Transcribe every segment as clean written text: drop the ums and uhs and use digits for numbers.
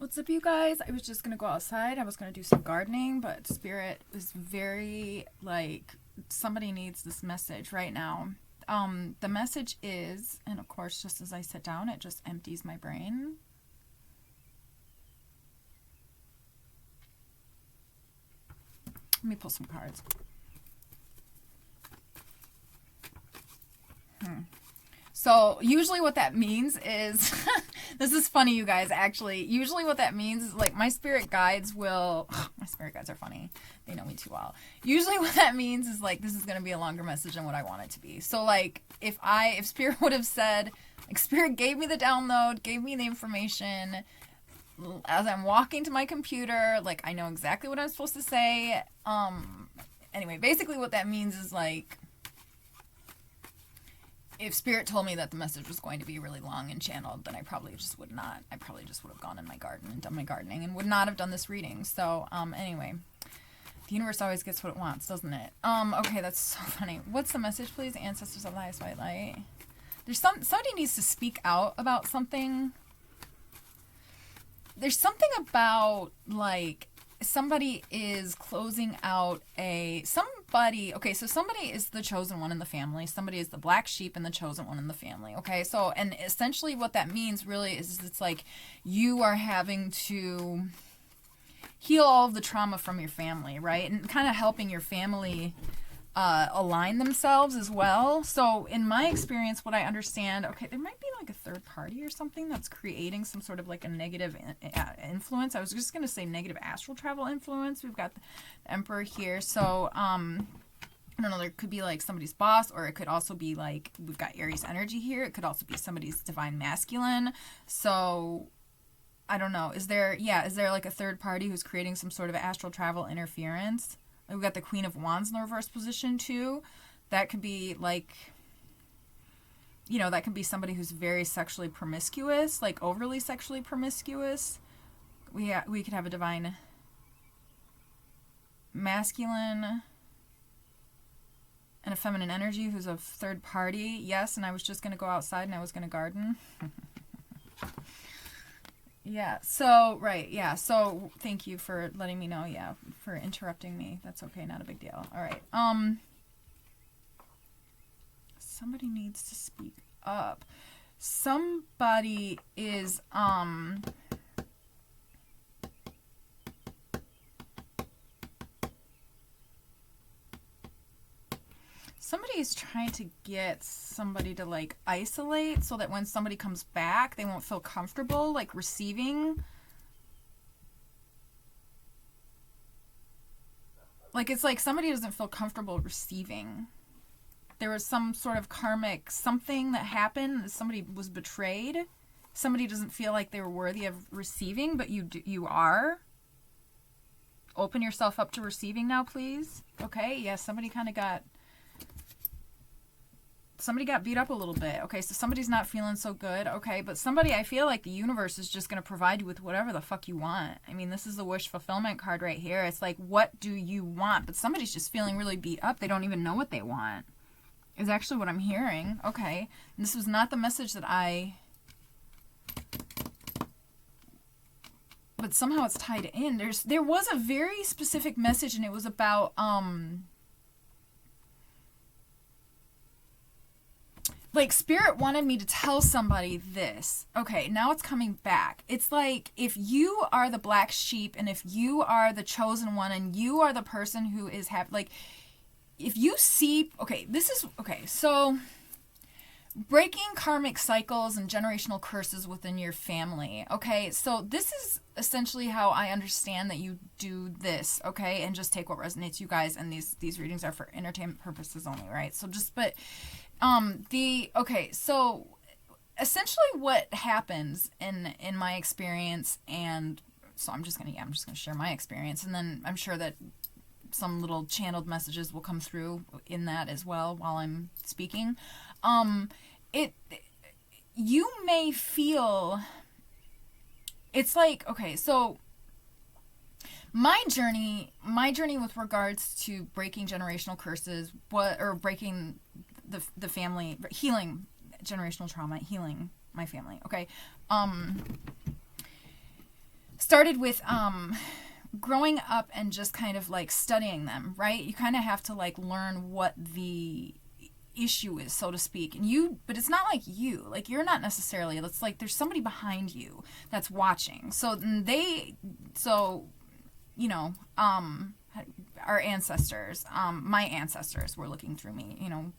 What's up, you guys? I was just gonna go outside. I was gonna do some gardening, but Spirit is very like, somebody needs this message right now. The message is, and of course, just as I sit down, it just empties my brain. Let me pull some cards. So usually what that means is, this is funny, you guys, actually. Usually what that means is like my spirit guides will, my spirit guides are funny. They know me too well. Usually what that means is like, this is going to be a longer message than what I want it to be. So like if Spirit would have said, like Spirit gave me the download, gave me the information, as I'm walking to my computer, like I know exactly what I'm supposed to say. Anyway, basically what that means is like, if Spirit told me that the message was going to be really long and channeled, then I probably just would not. I probably just would have gone in my garden and done my gardening and would not have done this reading. So, anyway, the universe always gets what it wants, doesn't it? Okay, that's so funny. What's the message, please? Ancestors of the highest white light. Somebody needs to speak out about something. There's something about, like, somebody is closing out okay, so somebody is the chosen one in the family. Somebody is the black sheep and the chosen one in the family. Okay, so, and essentially what that means really is it's like you are having to heal all of the trauma from your family, right? And kind of helping your family align themselves as well. So in my experience, what I understand, okay, there might be like a third party or something that's creating some sort of like a negative influence. I was just going to say negative astral travel influence. We've got the Emperor here. So, I don't know, there could be like somebody's boss, or it could also be like, we've got Aries energy here. It could also be somebody's divine masculine. So I don't know. Is there like a third party who's creating some sort of astral travel interference? We've got the Queen of Wands in the reverse position too. That could be like, you know, that could be somebody who's very sexually promiscuous, like overly sexually promiscuous. We could have a divine masculine and a feminine energy who's a third party. Yes, and I was just going to go outside and I was going to garden. Yeah, so, right, yeah, so thank you for letting me know, yeah, for interrupting me. That's okay, not a big deal. All right, somebody needs to speak up. Somebody is, somebody is trying to get somebody to like isolate so that when somebody comes back, they won't feel comfortable like receiving. Like it's like somebody doesn't feel comfortable receiving. There was some sort of karmic something that happened. Somebody was betrayed. Somebody doesn't feel like they were worthy of receiving, but you are. Open yourself up to receiving now, please. Okay, yeah, somebody got beat up a little bit. Okay, so somebody's not feeling so good. Okay, but somebody, I feel like the universe is just going to provide you with whatever the fuck you want. I mean, this is the wish fulfillment card right here. It's like, what do you want? But somebody's just feeling really beat up. They don't even know what they want. Is actually what I'm hearing. Okay, this was not the message that but somehow it's tied in. There was a very specific message, and it was about, like, Spirit wanted me to tell somebody this. Okay, now it's coming back. It's like, if you are the black sheep, and if you are the chosen one, and you are the person who is like, if you see, so breaking karmic cycles and generational curses within your family. Okay, so this is essentially how I understand that you do this. Okay, and just take what resonates, you guys. And these readings are for entertainment purposes only, right? So so essentially what happens in my experience, and so I'm just gonna share my experience, and then I'm sure that some little channeled messages will come through in that as well while I'm speaking. You may feel, it's like, okay, so my journey with regards to breaking generational curses, breaking the family, healing generational trauma, healing my family, okay, started with growing up and just kind of like studying them, right? You kind of have to like learn what the issue is, so to speak. But it's not like like you're not necessarily, it's like there's somebody behind you that's watching. So you know, our ancestors, my ancestors were looking through me, you know,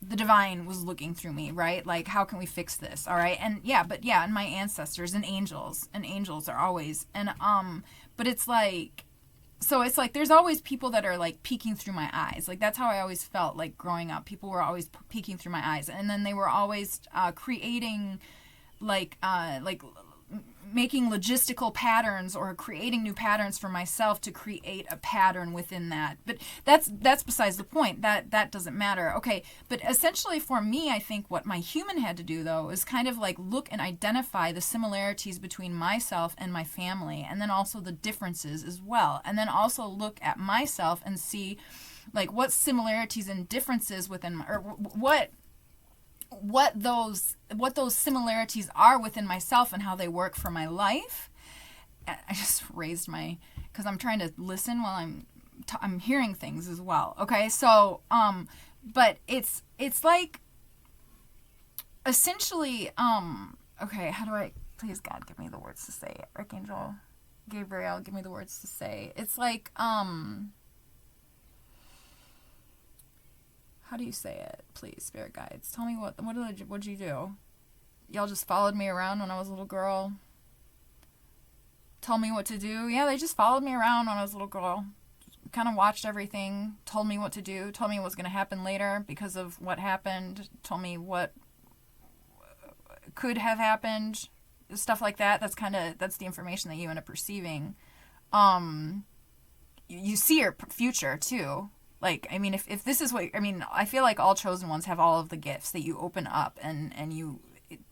the divine was looking through me, right? Like, how can we fix this? All right. And and my ancestors and angels are always, but it's like, so it's like there's always people that are like peeking through my eyes. Like, that's how I always felt like growing up. People were always peeking through my eyes, and then they were always creating like making logistical patterns or creating new patterns for myself to create a pattern within that. But that's besides the point. That doesn't matter. Okay, but essentially for me, I think what my human had to do though is kind of like look and identify the similarities between myself and my family, and then also the differences as well. And then also look at myself and see like what similarities and differences within or what those similarities are within myself and how they work for my life. I just raised because I'm trying to listen while I'm hearing things as well. Okay, so but it's like essentially okay, how do I, please God give me the words to say, Archangel Gabriel, give me the words to say. It's like how do you say it? Please, spirit guides. Tell me what'd you do? Y'all just followed me around when I was a little girl. Told me what to do. Yeah, they just followed me around when I was a little girl. Kind of watched everything. Told me what to do. Told me what was going to happen later because of what happened. Told me what could have happened. Stuff like that. That's the information that you end up receiving. You see your future too. Like, I mean, if this is what, I mean, I feel like all chosen ones have all of the gifts that you open up and you,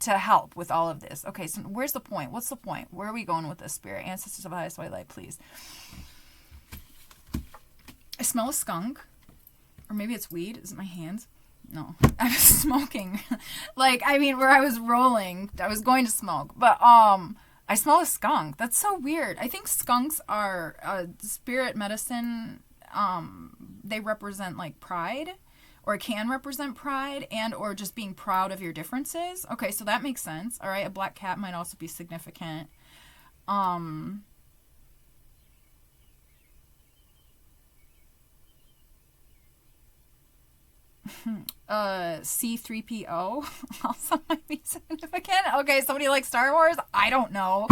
to help with all of this. Okay, so where's the point? What's the point? Where are we going with this, spirit? Ancestors of the highest white light, please. I smell a skunk. Or maybe it's weed. Is it my hands? No. I was smoking. Like, I mean, where I was rolling, I was going to smoke. But, I smell a skunk. That's so weird. I think skunks are spirit medicine. They represent like pride, or can represent pride and or just being proud of your differences. Okay, so that makes sense. All right, a black cat might also be significant. C-3PO also might be significant. Okay, somebody likes Star Wars? I don't know.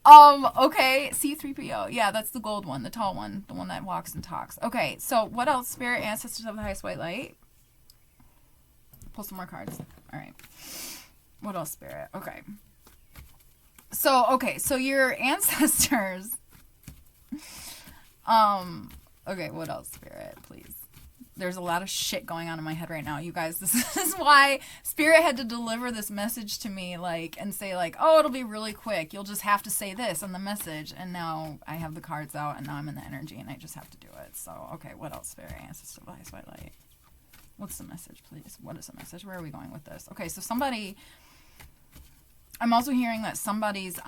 Okay, C-3PO. Yeah, that's the gold one, the tall one, the one that walks and talks. Okay, so what else? Spirit, ancestors of the highest white light. Pull some more cards. All right. What else, spirit? Okay. So your ancestors. Okay, what else, spirit, please? There's a lot of shit going on in my head right now, you guys. This is why spirit had to deliver this message to me, like, and say like, oh, it'll be really quick. You'll just have to say this on the message. And now I have the cards out, and now I'm in the energy, and I just have to do it. So, okay, what else, spirit, ancestors of the highest white light? What's the message, please? What is the message? Where are we going with this? Okay, so somebody, I'm also hearing that somebody's,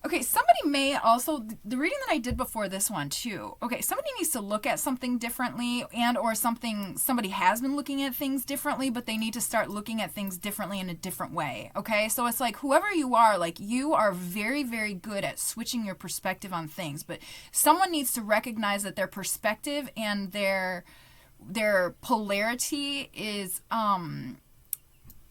okay, somebody may also, the reading that I did before this one too, okay, somebody needs to look at something differently, and or somebody has been looking at things differently, but they need to start looking at things differently in a different way, okay? So it's like, whoever you are, like, you are very, very good at switching your perspective on things, but someone needs to recognize that their perspective and their polarity is,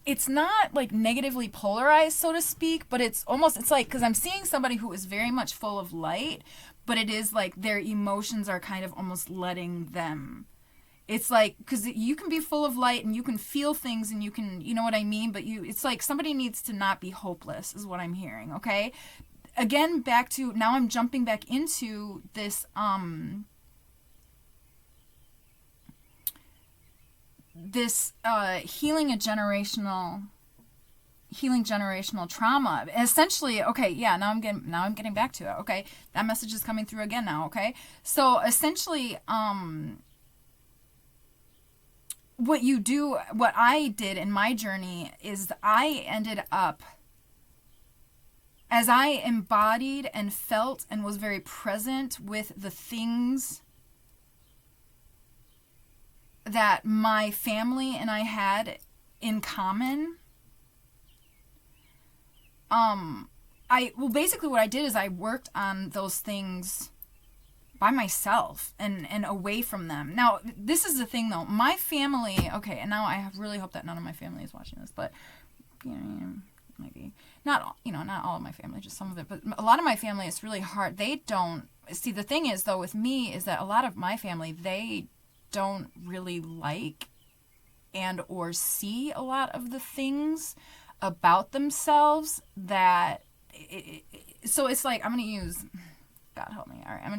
it's not like negatively polarized, so to speak, but it's like, because I'm seeing somebody who is very much full of light, but it is like their emotions are kind of almost letting them. It's like, because you can be full of light and you can feel things and you can, you know what I mean? But it's like somebody needs to not be hopeless is what I'm hearing, okay? Again, back to, now I'm jumping back into this, healing generational trauma. Essentially, okay, yeah, now I'm getting back to it. Okay, that message is coming through again now. Okay, so essentially, what I did in my journey is I ended up, as I embodied and felt and was very present with the things that my family and I had in common, basically what I did is I worked on those things by myself and away from them. Now, this is the thing though. My family, okay, and now I really hope that none of my family is watching this, but maybe not, not all of my family, just some of it, but a lot of my family, it's really hard. They don't see, the thing is though with me is that a lot of my family, they don't really like and or see a lot of the things about themselves that so it's like, I'm going to use, God help me, all right, I'm not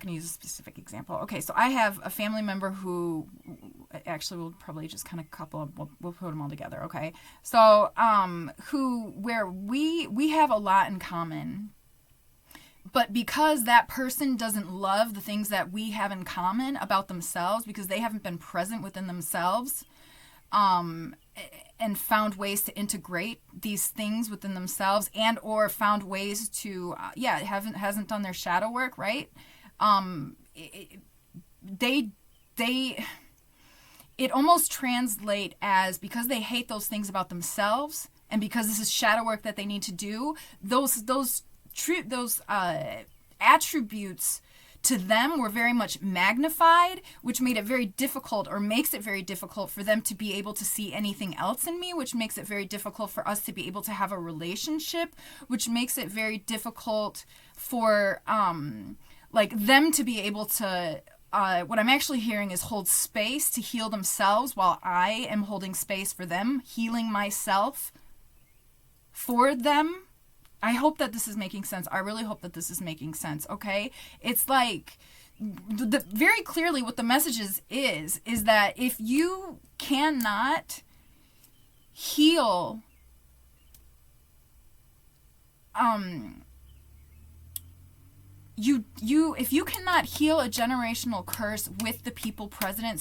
going to use a specific example. Okay, so I have a family member who, actually we'll probably just kind of we'll put them all together, okay? So, where we have a lot in common, but because that person doesn't love the things that we have in common about themselves, because they haven't been present within themselves, and found ways to integrate these things within themselves, and or found ways to hasn't done their shadow work, right? It almost translate as, because they hate those things about themselves, and because this is shadow work that they need to do, those attributes to them were very much magnified, which made it very difficult, or makes it very difficult for them to be able to see anything else in me, which makes it very difficult for us to be able to have a relationship, which makes it very difficult for them to be able to, what I'm actually hearing is hold space to heal themselves while I am holding space for them, healing myself for them. I hope that this is making sense. I really hope that this is making sense, okay? It's like, very clearly what the message is that if you cannot heal, if you cannot heal a generational curse with the people present,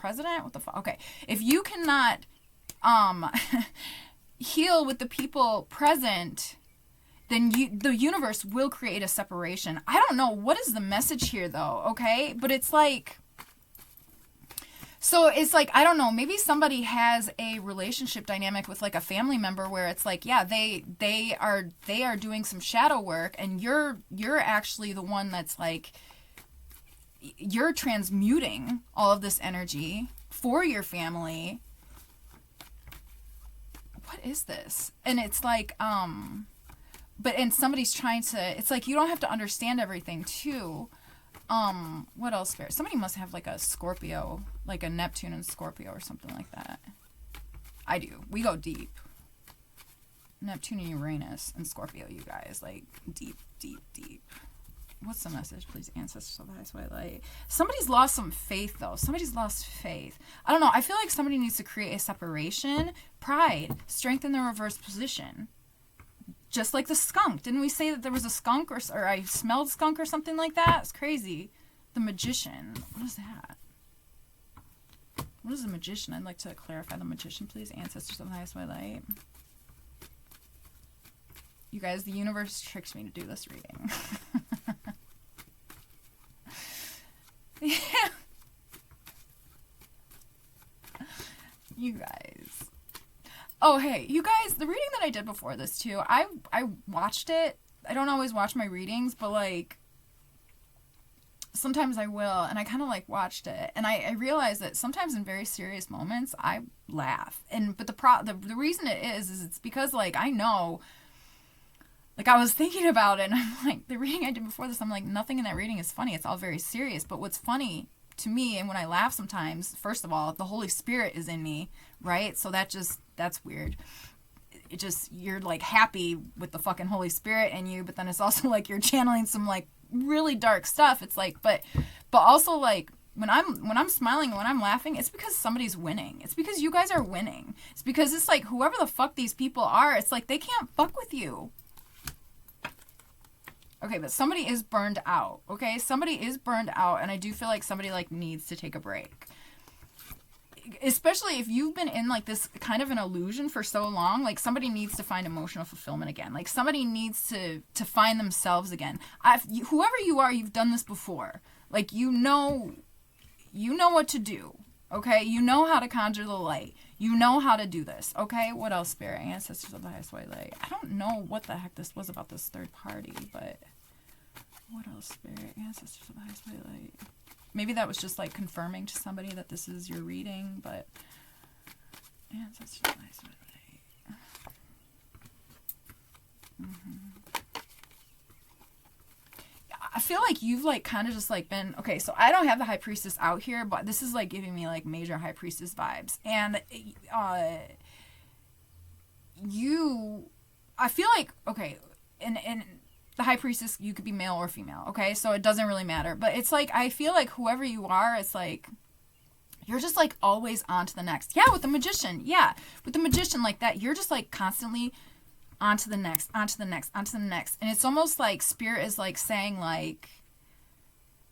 what the fuck? Okay. If you cannot, heal with the people present, then the universe will create a separation. I don't know what is the message here though, okay? But it's like, so it's like, I don't know, maybe somebody has a relationship dynamic with like a family member where it's like, yeah, they are doing some shadow work, and you're actually the one that's like, you're transmuting all of this energy for your family. What is this? And it's like, and somebody's trying to, it's like, you don't have to understand everything too. What else? Somebody must have like a Scorpio, like a Neptune and Scorpio or something like that. I do. We go deep. Neptune and Uranus and Scorpio, you guys, like deep, deep, deep. What's the message? Please, ancestors of the highest white light. Somebody's lost some faith, though. Somebody's lost faith. I don't know. I feel like somebody needs to create a separation. Pride. Strengthen the reverse position. Just like the skunk. Didn't we say that there was a skunk, or I smelled skunk or something like that? It's crazy. The magician. What is that? What is the magician? I'd like to clarify the magician, please. Ancestors of the highest white light. You guys, the universe tricks me to do this reading. Yeah. You guys. Oh, hey, you guys, the reading that I did before this, too, I watched it. I don't always watch my readings, but, like, sometimes I will, and I kind of, like, watched it, and I realized that sometimes in very serious moments, I laugh. But the reason it is it's because, like, I know, like, I was thinking about it, and I'm like, the reading I did before this, I'm like, nothing in that reading is funny. It's all very serious. But what's funny to me, and when I laugh sometimes, first of all, the Holy Spirit is in me, right? So that's weird. It just, you're, like, happy with the fucking Holy Spirit in you, but then it's also, like, you're channeling some, like, really dark stuff. It's like, but also, like, when I'm smiling and when I'm laughing, it's because somebody's winning. It's because you guys are winning. It's because it's like, whoever the fuck these people are, it's like, they can't fuck with you. Okay, but somebody is burned out. Okay, somebody is burned out, and I do feel like somebody like needs to take a break. Especially if you've been in like this kind of an illusion for so long, like somebody needs to find emotional fulfillment again. Like somebody needs to find themselves again. Whoever you are, you've done this before. Like you know what to do. Okay, you know how to conjure the light. You know how to do this. Okay, what else, Spirit? Ancestors of the highest white light. I don't know what the heck this was about this third party, but what else, Spirit? Ancestors of the highest white light. Maybe that was just like confirming to somebody that this is your reading, but ancestors of the highest white light. I feel like you've like kind of just like been, okay, so I don't have the high priestess out here, but this is like giving me like major high priestess vibes. And I feel like, okay, and the high priestess, you could be male or female, okay? So it doesn't really matter. But it's like, I feel like whoever you are, it's like, you're just like always on to the next. Yeah, with the magician. Yeah, with the magician like that, you're just like constantly on to the next, on to the next, on to the next. And it's almost like Spirit is like saying like,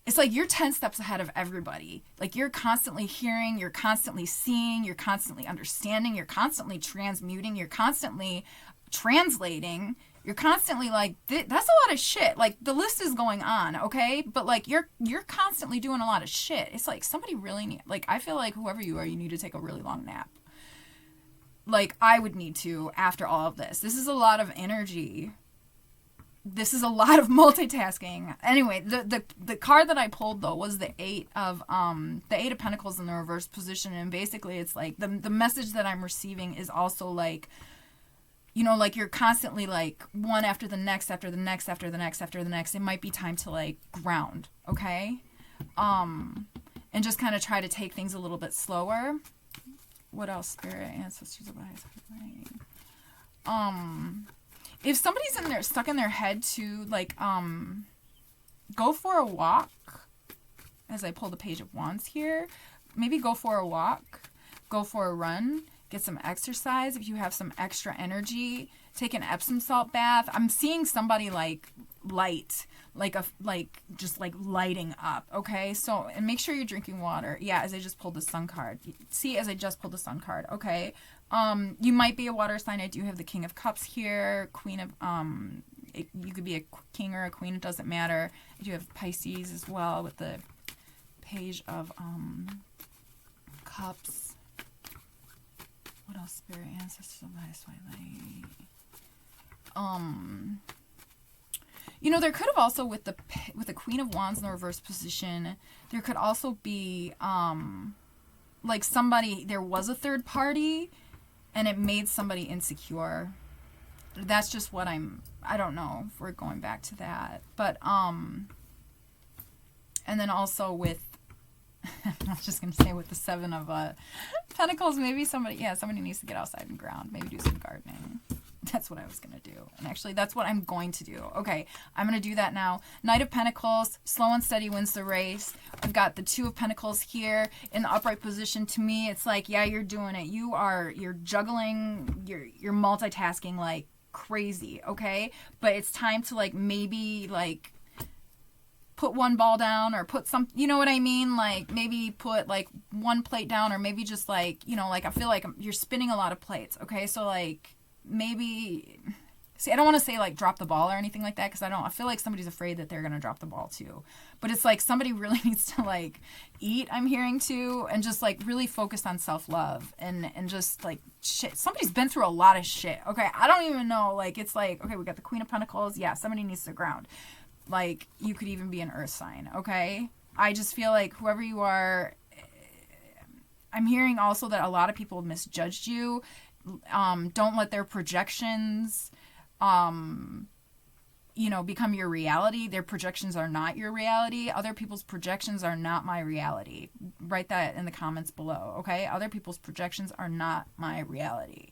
it's like you're 10 steps ahead of everybody. Like you're constantly hearing, you're constantly seeing, you're constantly understanding, you're constantly transmuting, you're constantly translating, you're constantly like, that's a lot of shit. Like the list is going on, okay? But like you're constantly doing a lot of shit. It's like somebody really like I feel like whoever you are, you need to take a really long nap. Like, I would need to after all of this. This is a lot of energy. This is a lot of multitasking. Anyway, the card that I pulled, though, was the Eight of Pentacles in the reverse position. And basically, it's like, the message that I'm receiving is also like, you know, like you're constantly like one after the next, after the next, after the next, after the next. It might be time to like ground, okay? And just kind of try to take things a little bit slower. What else, Spirit? Ancestors of the highest right. If somebody's in there stuck in their head to like go for a walk, as I pull the Page of Wands here, maybe go for a walk, go for a run, get some exercise. If you have some extra energy, take an Epsom salt bath. I'm seeing somebody like light, just like lighting up, okay? So, and make sure you're drinking water. Yeah, as I just pulled the Sun card. See, as I just pulled the Sun card, okay? You might be a water sign. I do have the King of Cups here, Queen of, you could be a king or a queen, it doesn't matter. I do have Pisces as well with the Page of Cups. What else, Spirit? Ancestors of the highest white light. You know, there could have also with the Queen of Wands in the reverse position, there could also be like somebody, there was a third party and it made somebody insecure. That's just what I don't know if we're going back to that. But and then also with I was just going to say with the Seven of Pentacles, maybe somebody needs to get outside and ground, maybe do some gardening. That's what I was going to do. And actually, that's what I'm going to do. Okay, I'm going to do that now. Knight of Pentacles, slow and steady wins the race. I've got the Two of Pentacles here in the upright position. To me, it's like, yeah, you're doing it. You're juggling, you're multitasking like crazy, okay? But it's time to like maybe like put one ball down or put some, you know what I mean? Like maybe put like one plate down or maybe just like, you know, like I feel like you're spinning a lot of plates, okay? So like maybe, see, I don't want to say like drop the ball or anything like that because I feel like somebody's afraid that they're going to drop the ball too. But it's like somebody really needs to like eat, I'm hearing too, and just like really focus on self-love and just like shit. Somebody's been through a lot of shit, okay? I don't even know, like it's like, okay, we got the Queen of Pentacles. Yeah, somebody needs to ground. Like, you could even be an earth sign, okay? I just feel like whoever you are, I'm hearing also that a lot of people misjudged you. Don't let their projections, you know, become your reality. Their projections are not your reality. Other people's projections are not my reality. Write that in the comments below, okay? Other people's projections are not my reality.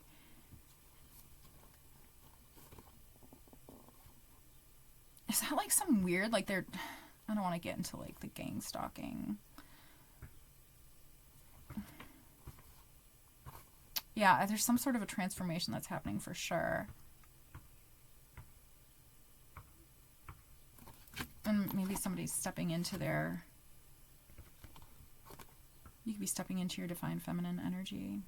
Is that like some weird, like they're, I don't want to get into like the gang stalking. Yeah, there's some sort of a transformation that's happening for sure. And maybe somebody's stepping into their... You could be stepping into your divine feminine energy.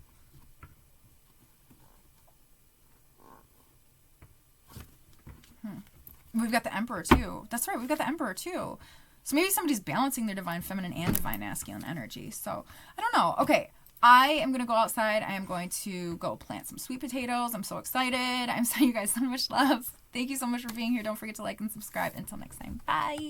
We've got the Emperor too. That's right, we've got the Emperor too. So maybe somebody's balancing their divine feminine and divine masculine energy. So, I don't know. Okay, I am going to go outside. I am going to go plant some sweet potatoes. I'm so excited. I'm sending you guys so much love. Thank you so much for being here. Don't forget to like and subscribe. Until next time. Bye.